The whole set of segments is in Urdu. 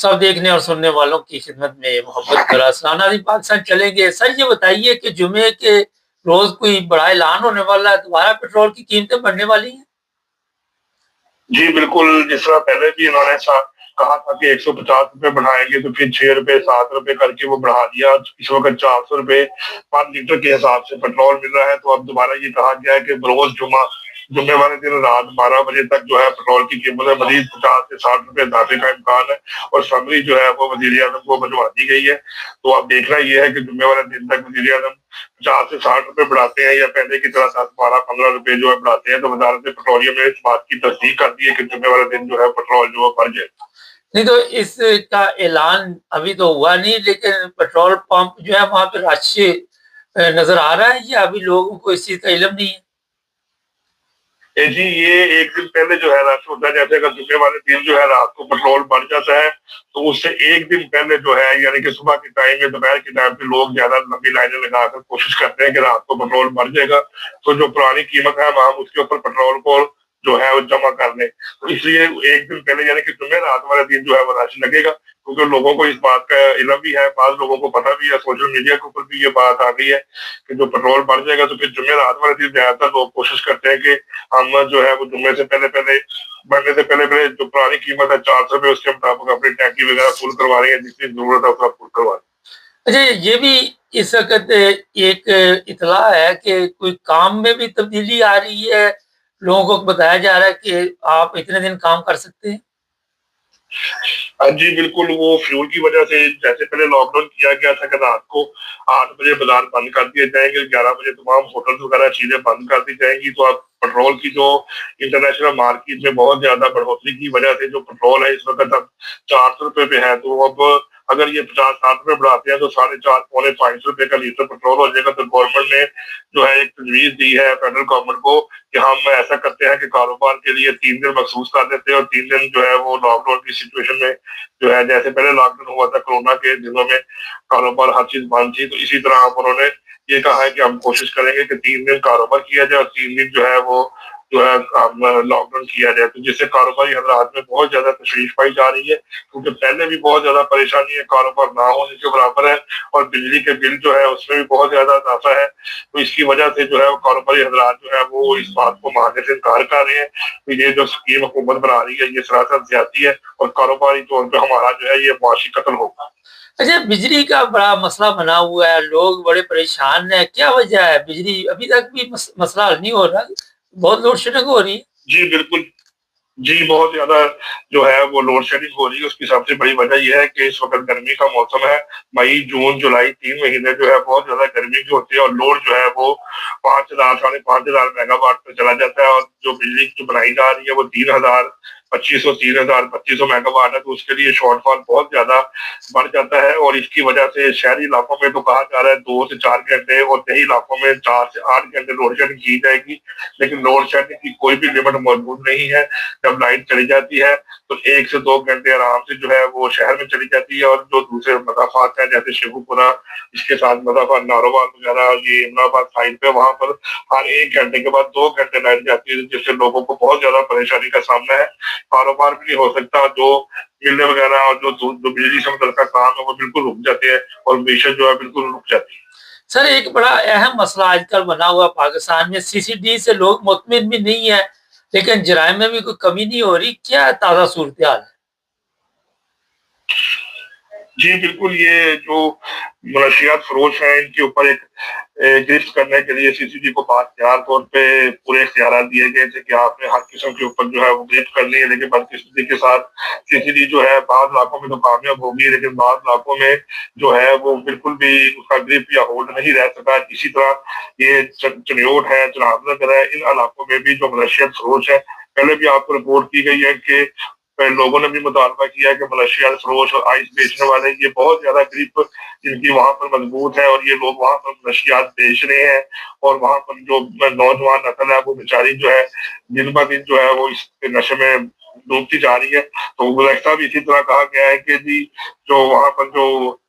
سب دیکھنے اور سننے والوں کی خدمت میں محبت کرا سلانہ پاکستان چلیں گے۔ سر یہ بتائیے کہ جمعے کے روز کوئی بڑا اعلان ہونے والا ہے، دوبارہ پیٹرول کی قیمتیں بڑھنے والی ہیں؟ جی بالکل، جس طرح پہلے بھی انہوں نے کہا تھا کہ 150 روپے بڑھائیں گے، تو پھر 6 روپے 7 روپے کر کے وہ بڑھا دیا۔ اس وقت 400 روپے پر لیٹر کے حساب سے پیٹرول مل رہا ہے۔ تو اب دوبارہ یہ کہا گیا ہے کہ بروز جمعے والے دن رات 12 بجے تک جو ہے پیٹرول کی قیمت میں مزید 50 سے 60 روپے اضافے کا امکان ہے، اور سمری جو ہے وہ وزیر اعظم کو بھجوا دی گئی ہے۔ تو اب دیکھنا یہ ہے کہ جمعے والے دن تک وزیر اعظم 50 سے 60 روپے بڑھاتے ہیں یا پہلے کی طرح 10 12 15 روپے جو ہے بڑھاتے ہیں۔ تو وزارت پیٹرولیم نے اس بات کی تصدیق کر دی ہے کہ جمعے والے دن جو ہے پیٹرول جو ہے بڑھ جائے۔ نہیں تو اس کا اعلان ابھی تو ہوا نہیں، لیکن پیٹرول پمپ جو ہے وہاں پہ رش نظر آ رہا ہے یا ابھی لوگوں کو اس چیز کا علم نہیں ہے؟ جی یہ ایک دن پہلے جو ہے رش ہوتا ہے، جیسے اگر جمعے والے دن جو ہے رات کو پیٹرول بڑھ جاتا ہے تو اس سے ایک دن پہلے جو ہے، یعنی کہ صبح کے ٹائم یا دوپہر کے ٹائم پہ لوگ زیادہ لمبی لائنیں لگا کر کوشش کرتے ہیں کہ رات کو پیٹرول بڑھ جائے گا تو جو پرانی قیمت ہے وہاں اس کے اوپر پیٹرول کو جو ہے وہ جمع کر لیں۔ تو اس لیے ایک دن پہلے یعنی کہ جمعے رات والے دن جو ہے وہ رش لگے گا، کیونکہ لوگوں کو اس بات کا علم بھی ہے، بعض لوگوں کو پتہ بھی ہے، سوشل میڈیا کے اوپر بھی یہ بات آ گئی ہے کہ جو پیٹرول بڑھ جائے گا تو پھر جمعے رات والے دن زیادہ تر لوگ کوشش کرتے ہیں کہ ہم جو ہے وہ جمعے سے بڑھنے سے پہلے جو پرانی قیمت ہے 400 روپے، اس کے مطابق اپنی ٹینکی وغیرہ فل کروا رہی ہیں، جتنی ضرورت ہے اتنا فل کروا رہی ہیں۔ اچھا یہ بھی اس وقت ایک اطلاع ہے کہ کوئی کام میں بھی تبدیلی آ رہی ہے، لوگوں کو بتایا جا رہا ہے کہ آپ اتنے دن کام کر سکتے ہیں۔ جی بالکل، وہ فیول کی وجہ سے جیسے پہلے لاک ڈاؤن کیا گیا تھا کہ رات کو 8 بجے بازار بند کر دیے جائیں گے، 11 بجے تمام ہوٹل وغیرہ چیزیں بند کر دی جائیں گی، تو اب پیٹرول کی جو انٹرنیشنل مارکیٹ میں بہت زیادہ بڑھوتری کی وجہ سے جو پیٹرول ہے اس وقت اب 400 روپے پہ ہے، تو اب اگر یہ 50-60 روپے بڑھاتے ہیں تو 4.5-500 روپے کا لیٹر پیٹرول ہو جائے گا۔ تو گورنمنٹ نے جو ہے ایک تجویز دی ہے فیڈرل گورنمنٹ کو کہ ہم ایسا کرتے ہیں کہ کاروبار کے لیے 3 دن مخصوص کر دیتے ہیں، اور 3 دن جو ہے وہ لاک ڈاؤن کی سچویشن میں جو ہے، جیسے پہلے لاک ڈاؤن ہوا تھا کورونا کے دنوں میں کاروبار ہر چیز بند تھی، تو اسی طرح اب انہوں نے یہ کہا ہے کہ ہم کوشش کریں گے کہ 3 دن کاروبار کیا جائے اور 3 دن جو ہے وہ جو ہے لاک ڈاؤن کیا جائے۔ تو جس سے کاروباری حضرات میں بہت زیادہ تشویش پائی جا رہی ہے، کیونکہ پہلے بھی بہت زیادہ پریشانی ہے، کاروبار نہ ہونے کے برابر ہے، اور بجلی کے بل جو ہے اس میں بھی بہت زیادہ اضافہ ہے۔ تو اس کی وجہ سے جو ہے کاروباری حضرات جو ہے وہ اس بات کو ماننے سے انکار کر رہے ہیں کہ یہ جو اسکیم حکومت بنا رہی ہے یہ سراسر زیادتی ہے، اور کاروباری طور پہ ہمارا جو ہے یہ معاشی قتل ہوگا۔ اچھا بجلی کا بڑا مسئلہ بنا ہوا ہے، لوگ بڑے پریشان ہیں، کیا وجہ ہے؟ بجلی ابھی تک بھی مسئلہ حل نہیں ہو رہا، بہت لوڈ شیڈنگ ہو رہی ہے۔ جی بالکل، جی بہت زیادہ جو ہے وہ لوڈ شیڈنگ ہو رہی ہے۔ اس کی سب سے بڑی وجہ یہ ہے کہ اس وقت گرمی کا موسم ہے، مئی جون جولائی 3 مہینے جو ہے بہت زیادہ گرمی کی ہوتی ہے، اور لوڈ جو ہے وہ 5,000 5,500 میگا واٹ پہ چلا جاتا ہے، اور جو بجلی جو بنائی جا رہی ہے وہ 3,250 میگا واٹ ہے، تو اس کے لیے شارٹ فال بہت زیادہ بڑھ جاتا ہے۔ اور اس کی وجہ سے شہری علاقوں میں تو کہا جا رہا ہے 2 سے 4 گھنٹے، اور دیہی علاقوں میں 4 سے 8 گھنٹے لوڈ شیڈنگ کی جائے گی، لیکن لوڈ شیڈنگ کی کوئی بھی لمٹ موجود نہیں ہے۔ جب لائٹ چلی جاتی ہے تو 1 سے 2 گھنٹے آرام سے جو ہے وہ شہر میں چلی جاتی ہے، اور جو دوسرے مضافات ہیں جیسے شیخو پورہ، اس کے ساتھ مضافات ناروال وغیرہ، یہ امن آباد سائڈ پہ، وہاں پر ہر 1 گھنٹے کے بعد 2 گھنٹے لائٹ جاتی ہے، جس سے لوگوں کو بہت زیادہ پریشانی کا سامنا ہے، کاروبار بھی نہیں ہو سکتا، جو ملیں وغیرہ اور جو بجلی سے متعلقہ کام ہے وہ بالکل رک جاتے ہیں، اور معیشت جو ہے بالکل رک جاتی ہے۔ سر ایک بڑا اہم مسئلہ آج کل بنا ہوا پاکستان میں، CCD سے لوگ مطمئن بھی نہیں ہے، لیکن جرائم میں بھی کوئی کمی نہیں ہو رہی، کیا تازہ صورتحال ہے؟ جی بالکل، یہ جو منشیات فروش ہیں ان کے اوپر ایک گرفت کرنے کے لیے CCD کو بااختیار طور پہ پورے اختیارات دیے گئے تھے کہ آپ نے ہر قسم کے اوپر جو ہے وہ گرفت کرنی ہے، لیکن بدقسمتی کے ساتھ CCD جو ہے بعض علاقوں میں تو کامیاب ہوگی، لیکن بعض علاقوں میں جو ہے وہ بالکل بھی اس کا گرفت یا ہولڈ نہیں رہ سکا۔ اسی طرح یہ چنیوٹ ہے، چناب نگر ہے، ان علاقوں میں بھی جو منشیات فروش ہے، پہلے بھی آپ کو رپورٹ کی گئی ہے کہ لوگوں نے بھی مطالبہ کیا کہ منشیات فروش اور آئس بیچنے والے یہ بہت زیادہ گریپ جن کی وہاں پر مضبوط ہے، اور یہ لوگ وہاں پر منشیات بیچ رہے ہیں، اور وہاں پر جو نوجوان نسل ہے وہ بیچاری جو ہے دن ب دن جو ہے وہ اس نشے میں ڈوبتی جا رہی ہے۔ تو گزشتہ بھی اسی طرح کہا گیا ہے کہ جی جو وہاں پر جو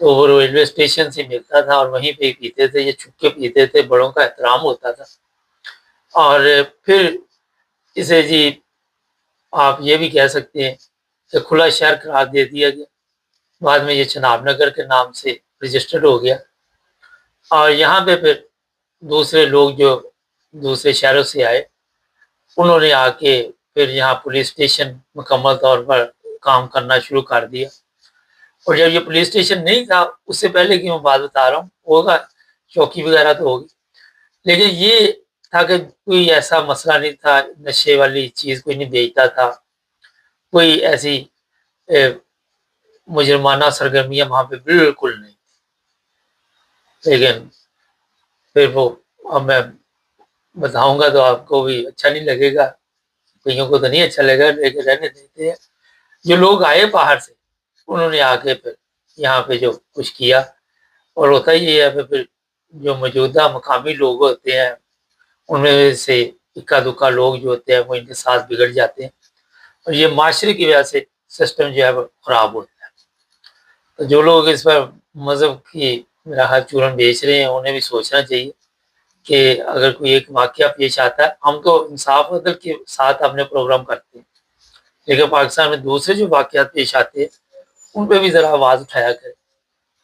تو وہ ریلوے اسٹیشن سے ملتا تھا اور وہیں پہ ہی پیتے تھے، یہ چھپ کے پیتے تھے، بڑوں کا احترام ہوتا تھا۔ اور پھر اسے جی آپ یہ بھی کہہ سکتے ہیں کہ کھلا شہر قرار دے دیا گیا، بعد میں یہ چناب نگر کے نام سے رجسٹرڈ ہو گیا، اور یہاں پہ پھر دوسرے لوگ جو دوسرے شہروں سے آئے انہوں نے آ کے پھر یہاں پولیس اسٹیشن مکمل طور پر کام کرنا شروع کر دیا۔ اور جب یہ پولیس اسٹیشن نہیں تھا، اس سے پہلے کی میں بات بتا رہا ہوں، ہوگا چوکی وغیرہ تو ہوگی، لیکن یہ تھا کہ کوئی ایسا مسئلہ نہیں تھا، نشے والی چیز کوئی نہیں بیچتا تھا، کوئی ایسی مجرمانہ سرگرمیاں وہاں پہ بالکل نہیں۔ لیکن پھر وہ اب میں بتاؤں گا تو آپ کو بھی اچھا نہیں لگے گا، کئیوں کو تو نہیں اچھا لگے گا، لیکن رہنے دیتے ہیں۔ جو لوگ آئے باہر سے انہوں نے آ کے پھر یہاں پہ جو کچھ کیا، اور ہوتا ہی ہے پھر جو موجودہ مقامی لوگ ہوتے ہیں ان میں سے اکا دکا لوگ جو ہوتے ہیں وہ ان کے ساتھ بگڑ جاتے ہیں، اور یہ معاشرے کی وجہ سے سسٹم جو ہے وہ خراب ہوتا ہے۔ تو جو لوگ اس پر مذہب کی راہ چورن بیچ رہے ہیں انہیں بھی سوچنا چاہیے کہ اگر کوئی ایک واقعہ پیش آتا ہے، ہم تو انصاف عدل کے ساتھ اپنے پروگرام کرتے ہیں، لیکن پاکستان میں دوسرے جو واقعات پیش آتے ہیں ان پہ بھی ذرا آواز اٹھایا کرے،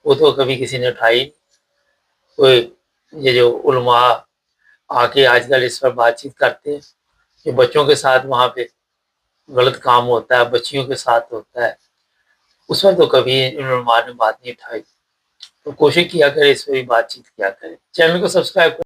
وہ تو کبھی کسی نے اٹھائی نہیں۔ کوئی یہ جو علماء آ کے آج کل اس پر بات چیت کرتے ہیں کہ بچوں کے ساتھ وہاں پہ غلط کام ہوتا ہے، بچیوں کے ساتھ ہوتا ہے، اس پر تو کبھی ان علماء نے بات نہیں اٹھائی۔ تو کوشش کیا کرے اس پہ بھی بات چیت کیا کرے۔ چینل کو سبسکرائب